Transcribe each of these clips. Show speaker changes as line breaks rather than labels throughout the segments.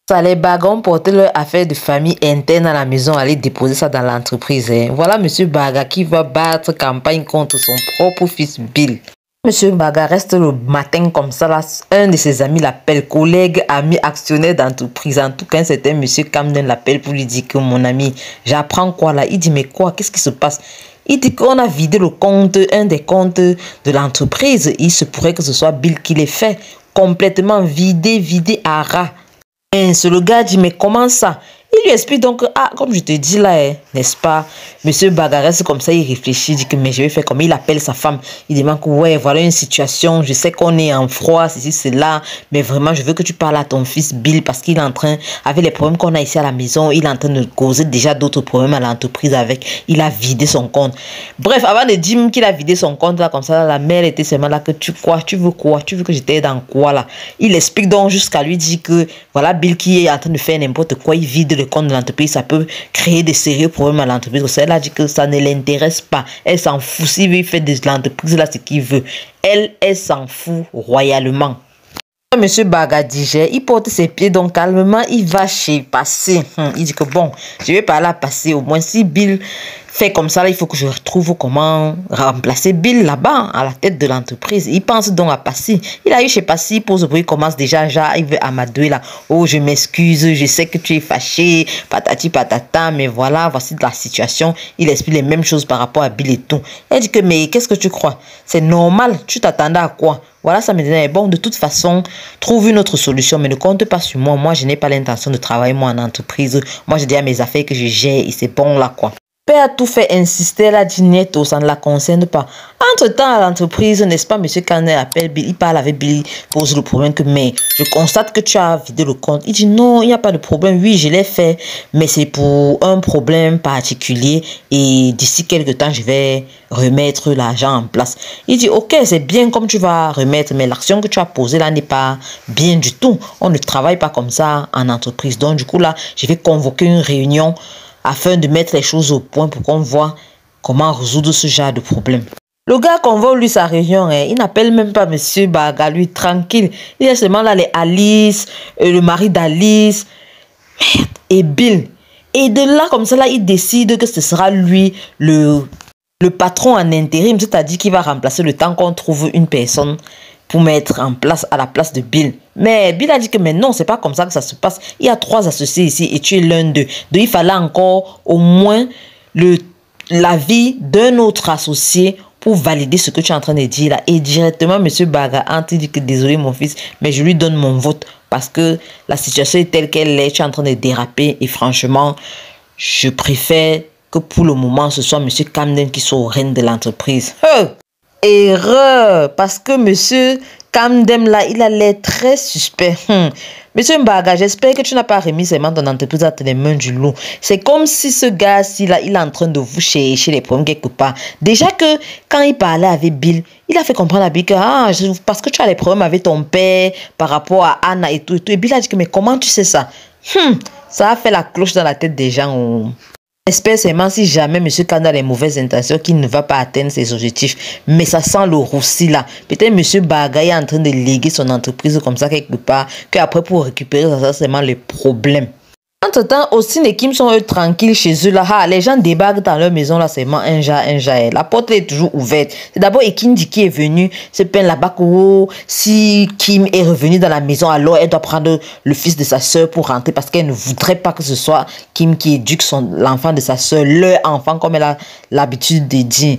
Ça, les Baga porter leur affaire de famille interne à la maison, aller déposer ça dans l'entreprise. Voilà Monsieur Baga qui va battre campagne contre son propre fils Bill. Monsieur Baga reste le matin comme ça, là, un de ses amis l'appelle, collègue, ami, actionnaire d'entreprise. En tout cas, c'était Monsieur Camden l'appelle pour lui dire que mon ami, j'apprends quoi là? Il dit mais quoi? Qu'est-ce qui se passe? Il dit qu'on a vidé le compte, un des comptes de l'entreprise. Il se pourrait que ce soit Bill qui l'ait fait. Complètement vidé à ras. Et le gars dit, mais comment ça? Il lui explique donc, ah, comme je te dis là, n'est-ce pas? Monsieur Bagarès, comme ça, il réfléchit, il dit que, mais je vais faire comme il appelle sa femme. Il demande que, ouais, voilà une situation, je sais qu'on est en froid, ceci, cela, mais vraiment, je veux que tu parles à ton fils Bill parce qu'il est en train, avec les problèmes qu'on a ici à la maison, il est en train de causer déjà d'autres problèmes à l'entreprise avec, il a vidé son compte. Bref, avant de dire qu'il a vidé son compte, là, comme ça, la mère était seulement là que tu veux quoi? Tu veux que j'étais dans quoi, là? Il explique donc jusqu'à lui dire que, voilà, Bill qui est en train de faire n'importe quoi, il vide le compte de l'entreprise, ça peut créer des sérieux problèmes à l'entreprise. Elle a dit que ça ne l'intéresse pas. Elle s'en fout. S'il veut faire de l'entreprise là ce qu'il veut. Elle s'en fout royalement. Monsieur Baga digère, il porte ses pieds donc calmement, il va chez Passé. Il dit que bon, je vais parler à Passé. Au moins si Bill fait comme ça, là, il faut que je retrouve comment remplacer Bill là-bas, à la tête de l'entreprise. Il pense donc à Passy. Il a eu chez Passy, il pose le bruit, il commence déjà, il veut amadouer là. Oh, je m'excuse, je sais que tu es fâché, patati patata, mais voilà, voici la situation. Il explique les mêmes choses par rapport à Bill et tout. Il dit que, mais qu'est-ce que tu crois? C'est normal, tu t'attendais à quoi? Voilà, ça me dit, bon, de toute façon, trouve une autre solution, mais ne compte pas sur moi. Moi, je n'ai pas l'intention de travailler, moi, en entreprise. Moi, j'ai déjà mes affaires que je gère et c'est bon là, quoi. Père a tout fait insister, elle a dit netto, ça ne la concerne pas. Entre-temps, à l'entreprise, n'est-ce pas, monsieur Canet appelle Bill, il parle avec Bill, pose le problème que, mais je constate que tu as vidé le compte. Il dit non, il n'y a pas de problème, oui, je l'ai fait, mais c'est pour un problème particulier et d'ici quelques temps, je vais remettre l'argent en place. Il dit, ok, c'est bien comme tu vas remettre, mais l'action que tu as posée là n'est pas bien du tout. On ne travaille pas comme ça en entreprise. Donc, du coup, là, je vais convoquer une réunion afin de mettre les choses au point pour qu'on voit comment résoudre ce genre de problème. Le gars convoque lui sa réunion, il n'appelle même pas monsieur Baga, lui tranquille. Il y a seulement là les Alice, le mari d'Alice, et Bill. Et de là, comme ça, là, il décide que ce sera lui le patron en intérim, c'est-à-dire qu'il va remplacer le temps qu'on trouve une personne pour mettre en place à la place de Bill. Mais Bill a dit que mais non, c'est pas comme ça que ça se passe. Il y a 3 associés ici et tu es l'un d'eux. Donc il fallait encore au moins l'avis d'un autre associé pour valider ce que tu es en train de dire là. Et directement, monsieur Baga a dit que désolé mon fils, mais je lui donne mon vote parce que la situation est telle qu'elle est. Tu es en train de déraper et franchement, je préfère que pour le moment, ce soit monsieur Camden qui soit au règne de l'entreprise. Erreur, parce que monsieur Camden là, il a l'air très suspect. Monsieur Mbaga, j'espère que tu n'as pas remis seulement ton entreprise entre les mains du loup. C'est comme si ce gars-ci là, il est en train de vous chercher les problèmes quelque part. Déjà que quand il parlait avec Bill, il a fait comprendre à Bill que parce que tu as les problèmes avec ton père par rapport à Anna et tout et tout. Et Bill a dit que mais comment tu sais ça? Ça a fait la cloche dans la tête des gens. J'espère seulement si jamais M. Kanda a les mauvaises intentions qu'il ne va pas atteindre ses objectifs. Mais ça sent le roussi là. Peut-être M. Baga est en train de léguer son entreprise comme ça quelque part. Qu'après pour récupérer ça, c'est seulement les problèmes. Entre-temps, Austin et Kim sont eux tranquilles chez eux là. Les gens débarquent dans leur maison là, seulement un jar. La porte est toujours ouverte. C'est d'abord Ekindi qui est venu se plaindre là-bas que si Kim est revenue dans la maison, alors elle doit prendre le fils de sa soeur pour rentrer parce qu'elle ne voudrait pas que ce soit Kim qui éduque l'enfant de sa soeur, leur enfant comme elle a l'habitude de dire.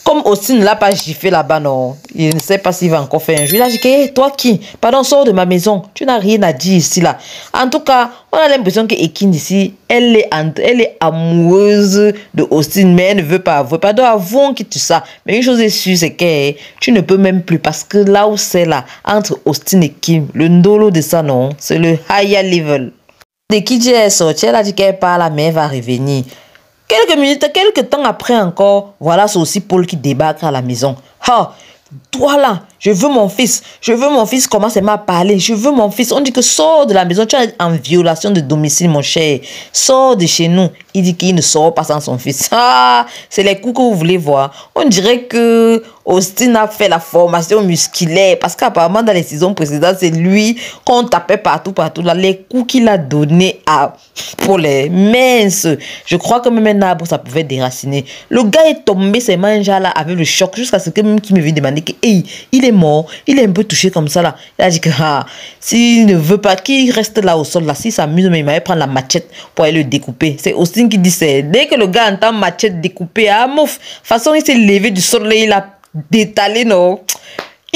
Comme Austin ne l'a pas giflé là-bas, non. Il ne sait pas s'il va encore faire un jeu. Il a dit que, hey, toi qui? Pardon, sors de ma maison. Tu n'as rien à dire ici, là. En tout cas, on a l'impression que Ekin ici, elle est amoureuse de Austin, mais elle ne veut pas avouer. Pardon, avouons que tu sais. Mais une chose est sûre, c'est que tu ne peux même plus. Parce que là où c'est là, entre Austin et Kim, le ndolo de ça, non, c'est le higher level. Dès qu'il est sorti, elle a dit qu'elle part, la mère va revenir. Quelques minutes, quelques temps après encore, voilà, c'est aussi Paul qui débarque à la maison. toi là, je veux mon fils, commence à parler, je veux mon fils. On dit que sors de la maison, tu es en violation de domicile, mon cher. Sors de chez nous. Il dit qu'il ne sort pas sans son fils. Ah, c'est les coups que vous voulez voir. On dirait que Austin a fait la formation musculaire parce qu'apparemment dans les saisons précédentes, c'est lui qu'on tapait partout là. Les coups qu'il a donnés à pour les minces. Je crois que même un arbre, ça pouvait déraciner. Le gars est tombé, ses mains là avec le choc jusqu'à ce que même qui me vient demander que hey, il est mort, il est un peu touché comme ça là. Il a dit que s'il ne veut pas qu'il reste là au sol là, s'il s'amuse, mais il m'avait prendre la machette pour aller le découper. C'est Austin qui dit c'est dès que le gars entend machette découpée, ah mouf, de toute façon il s'est levé du sol là, il a détalé non.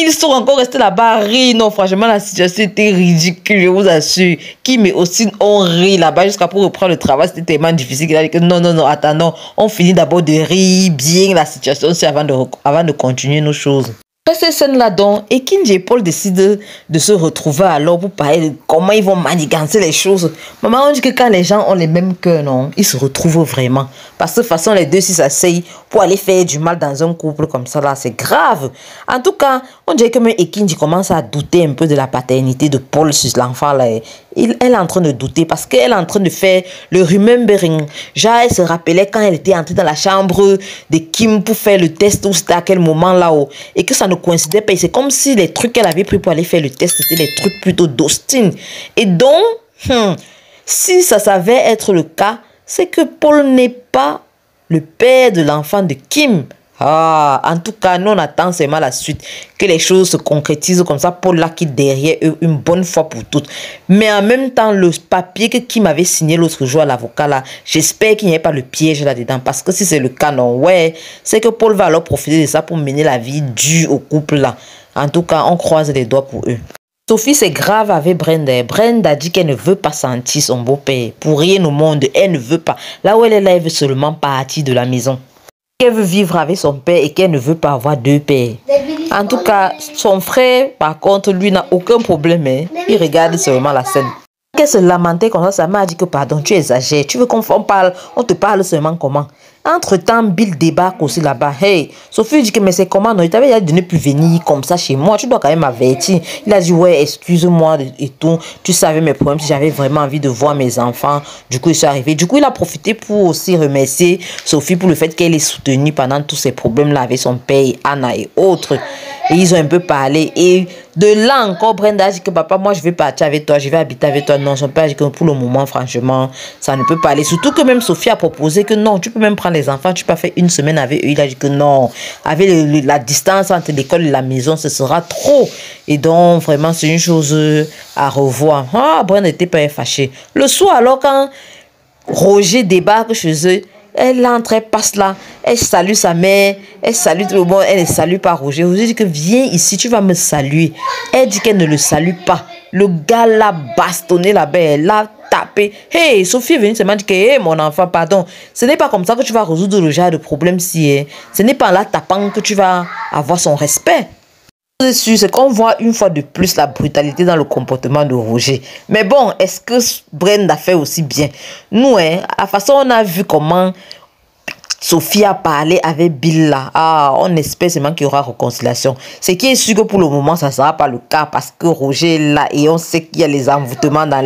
Ils sont encore restés là-bas rire. Non, franchement, la situation était ridicule, je vous assure. Qui mais aussi on rit là-bas jusqu'à pour reprendre le travail. C'était tellement difficile. Il a dit que non, attends, on finit d'abord de rire bien la situation avant de continuer nos choses. Après cette scène-là, donc, Ekinji et Paul décident de se retrouver alors pour parler de comment ils vont manigancer les choses. Maman, on dit que quand les gens ont les mêmes cœurs, non, ils se retrouvent vraiment. Parce que de toute façon, les deux, s'ils s'asseyent pour aller faire du mal dans un couple comme ça, là, c'est grave. En tout cas, on dirait que même Ekinji commence à douter un peu de la paternité de Paul sur l'enfant, là. Elle est en train de douter parce qu'elle est en train de faire le remembering. Genre, elle se rappelait quand elle était entrée dans la chambre de Kim pour faire le test ou c'était à quel moment là-haut. Et que ça ne coïncidait pas. C'est comme si les trucs qu'elle avait pris pour aller faire le test, c'était des trucs plutôt d'Austin. Et donc, si ça savait être le cas, c'est que Paul n'est pas le père de l'enfant de Kim. Ah, en tout cas, nous on attend seulement la suite, que les choses se concrétisent comme ça, Paul là quitte derrière eux une bonne fois pour toutes. Mais en même temps, le papier que Kim avait signé l'autre jour à l'avocat là, j'espère qu'il n'y ait pas le piège là-dedans, parce que si c'est le cas, non, ouais, c'est que Paul va alors profiter de ça pour mener la vie dure au couple là. En tout cas, on croise les doigts pour eux. Sophie, c'est grave avec Brenda. Brenda dit qu'elle ne veut pas sentir son beau-père. Pour rien au monde, elle ne veut pas. Là où elle est là, elle veut seulement partir de la maison. Elle veut vivre avec son père et qu'elle ne veut pas avoir deux pères. En tout cas, son frère, par contre, lui n'a aucun problème. Hein. Il regarde seulement la scène. Qu'elle se lamentait comme ça, sa mère a dit que pardon, tu exagères. Tu veux qu'on parle, on te parle seulement comment? Entre-temps, Bill débarque aussi là-bas. Hey, Sophie dit que mais c'est comment? Non, il t'avait dit de ne plus venir comme ça chez moi. Tu dois quand même m'avertir. Il a dit ouais, excuse-moi et tout. Tu savais mes problèmes. Si j'avais vraiment envie de voir mes enfants, du coup, ils sont arrivés. Du coup, il a profité pour aussi remercier Sophie pour le fait qu'elle est soutenue pendant tous ces problèmes-là avec son père, Anna et autres. Et ils ont un peu parlé. Et de là encore, Brenda a dit que papa, moi je vais partir avec toi, je vais habiter avec toi. Non, son père a dit que pour le moment, franchement, ça ne peut pas aller. Surtout que même Sophie a proposé que non, tu peux même prendre les enfants, tu peux faire une semaine avec eux. Il a dit que non, avec la distance entre l'école et la maison, ce sera trop. Et donc, vraiment, c'est une chose à revoir. Ah, Brenda n'était pas fâchée. Le soir, alors, quand Roger débarque chez eux, elle entre, elle passe là, elle salue sa mère, elle salue tout le monde, elle ne salue pas Roger. Roger dit que viens ici, tu vas me saluer. Elle dit qu'elle ne le salue pas. Le gars l'a bastonné là-bas, elle l'a tapé. Hey, Sophie est venue seulement dire que hey, mon enfant, pardon, ce n'est pas comme ça que tu vas résoudre le genre de problème si ce n'est pas en la tapant que tu vas avoir son respect. C'est qu'on voit une fois de plus la brutalité dans le comportement de Roger. Mais bon, est-ce que Brenda fait aussi bien? Nous, à la façon on a vu comment Sophie a parlé avec Bill là. Ah, on espère seulement qu'il y aura réconciliation. Ce qui est sûr que pour le moment, ça ne sera pas le cas parce que Roger est là et on sait qu'il y a les envoûtements dans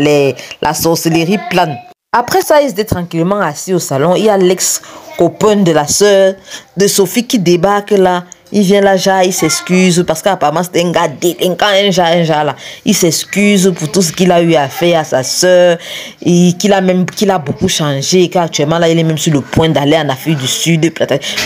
la sorcellerie plane. Après ça, ils étaient tranquillement assis au salon. Il y a l'ex-copain de la sœur de Sophie qui débarque là. Il vient là, genre, il s'excuse parce qu'apparemment c'était un gars délinquant, un genre là. Il s'excuse pour tout ce qu'il a eu à faire à sa soeur et qu'il a beaucoup changé et qu'actuellement là, il est même sur le point d'aller en Afrique du Sud.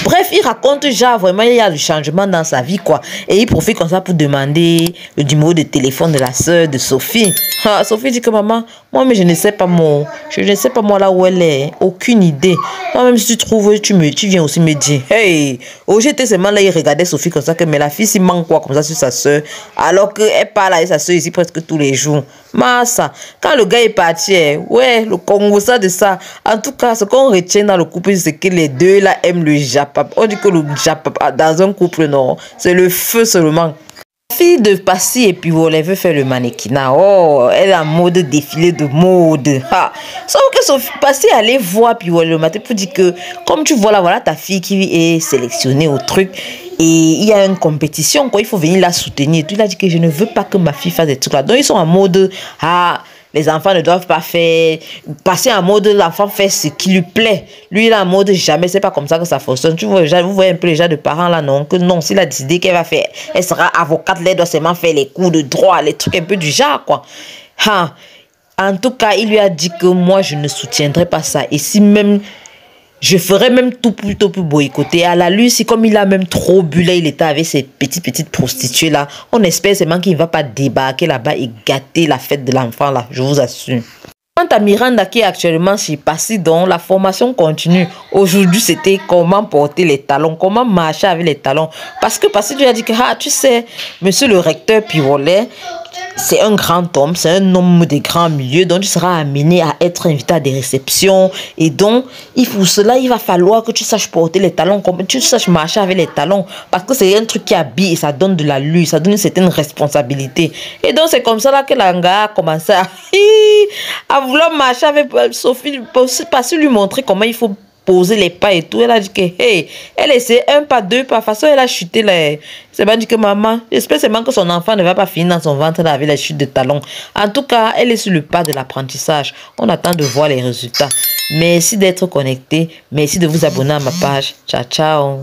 Bref, il raconte genre vraiment il y a du changement dans sa vie quoi. Et il profite comme ça pour demander le numéro de téléphone de la soeur de Sophie. Ah, Sophie dit que maman, moi mais je ne sais pas moi là où elle est, aucune idée. Moi même si tu trouves, tu viens aussi me dire. Hey, oh j'étais seulement là, il regardait Sophie comme ça que mais la fille s'il manque quoi comme ça sur sa soeur alors qu'elle parle avec sa soeur ici presque tous les jours. Massa, quand le gars est parti, ouais, le Congo ça de ça. En tout cas, ce qu'on retient dans le couple, c'est que les deux là aiment le japap. On dit que le japap dans un couple non, c'est le feu seulement. La fille de Passy et puis elle veut faire le mannequinat. Oh, elle est en mode défilé de mode. Ha. Sauf que Passy allait voir puis le matin pour dire que comme tu vois là, voilà ta fille qui est sélectionnée au truc. Et il y a une compétition, quoi. Il faut venir la soutenir. Il a dit que je ne veux pas que ma fille fasse des trucs là. Donc ils sont en mode, ah, les enfants ne doivent pas faire, passer en mode, l'enfant fait ce qui lui plaît. Lui, il est en mode, jamais, c'est pas comme ça que ça fonctionne. Tu vois, vous voyez un peu les gens de parents là, non, que non, s'il a décidé qu'elle va faire, elle sera avocate, elle doit seulement faire les cours de droit, les trucs un peu du genre, quoi. Ha. En tout cas, il lui a dit que moi, je ne soutiendrai pas ça. Et si même... je ferais même tout plutôt pour boycotter. À la lui, c'est comme il a même trop bu là, il était avec ces petites prostituées là. On espère seulement qu'il ne va pas débarquer là-bas et gâter la fête de l'enfant là, je vous assure. Quant à Miranda qui est actuellement chez Passy, donc la formation continue. Aujourd'hui, c'était comment porter les talons, comment marcher avec les talons. Parce que Passy lui a dit que, ah, tu sais, monsieur le recteur Pivolet, c'est un grand homme, c'est un homme de grand milieu, donc tu seras amené à être invité à des réceptions. Et donc, pour cela, il va falloir que tu saches porter les talons, que tu saches marcher avec les talons. Parce que c'est un truc qui habille et ça donne de la lutte, ça donne une certaine responsabilité. Et donc, c'est comme ça là que l'anga a commencé à vouloir marcher avec Sophie, parce que lui montrer comment il faut poser les pas et tout. Elle a dit que, hey, elle essaie un pas, deux pas. De toute façon, elle a chuté là. C'est pas dit que maman, j'espère seulement que son enfant ne va pas finir dans son ventre là avec la chute de talons. En tout cas, elle est sur le pas de l'apprentissage. On attend de voir les résultats. Merci d'être connecté. Merci de vous abonner à ma page. Ciao, ciao.